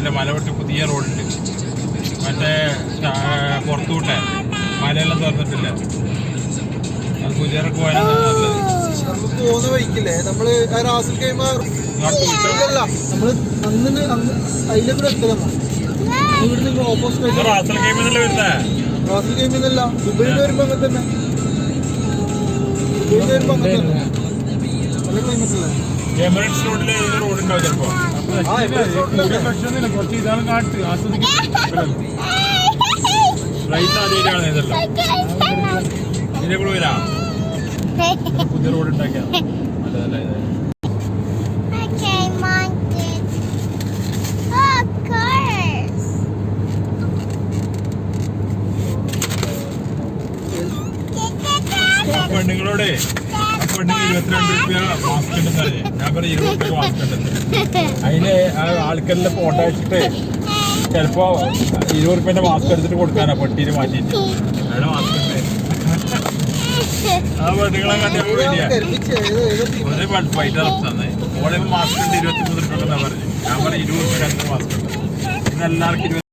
പറഞ്ഞില്ല, മല വിട്ട് പുതിയ റോഡുണ്ട്. മറ്റേ പുറത്തുവിട്ടെ മലയെല്ലാം തുറന്നിട്ടില്ല. അത് കുതിരക്ക് പോയാലാണ് നല്ലത്. പോകുന്ന വഴിക്കില്ലേ നമ്മള് റാസൽ കൈമ നമ്മള് അന്ന് അതിലൂടെ എത്തണം. ഇവിടെ നിങ്ങൾ ഓപ്പോസിറ്റ് റാസൽ കൈമെന്നല്ലേ വരുന്നേ? റാസൽ കൈമെന്നല്ല, ദുബൈയിൽ വരുമ്പോ അങ്ങനെ തന്നെ. ദുബൈയിൽ വരുമ്പോ അങ്ങനെ തന്നെ നല്ല ക്ലൈമറ്റ് അല്ലേ? എമിറേറ്റ്സ് റോഡിൽ റോഡ് ഉണ്ടാവും ചിലപ്പോ. കുറച്ച് ഇതാണ് കാട്ട് ആസ്വദിക്കാൻ റൈറ്റ് ആദ്യമായിട്ടാണ് ഇതല്ലോ. ഇതിനെ കൂടെ വരാം. പുതിയ റോഡ് ഉണ്ടാക്കിയാ നല്ലതല്ല ഇത്. പെണ്ണുങ്ങളോട് പെണ്ണുങ്ങൾ 22 രൂപ മാസ്ക് ഉണ്ടെന്ന് പറഞ്ഞു. ഞാൻ പറഞ്ഞു 20 രൂപ മാസ്ക് ഉണ്ടെന്ന്. അതിന് ആൾക്കാരിലെ ഫോട്ടോ വെച്ചിട്ട് ചിലപ്പോ 20 രൂപേന്റെ മാസ്ക് എടുത്തിട്ട് കൊടുക്കാനാ പെട്ടിയിൽ മാറ്റിട്ട്. അവിടെ മാസ്ക് ഉണ്ട്. ആ പെണ്ണുങ്ങളെ കണ്ടിട്ട് ഒരേ പൈസ തന്നെ ഓടെ മാസ്ക് ഉണ്ട് 23 രൂപ എന്നാ പറഞ്ഞു. ഞാൻ പറഞ്ഞു 20 രൂപ മാസ്ക് ഉണ്ട്. ഇന്ന് എല്ലാവർക്കും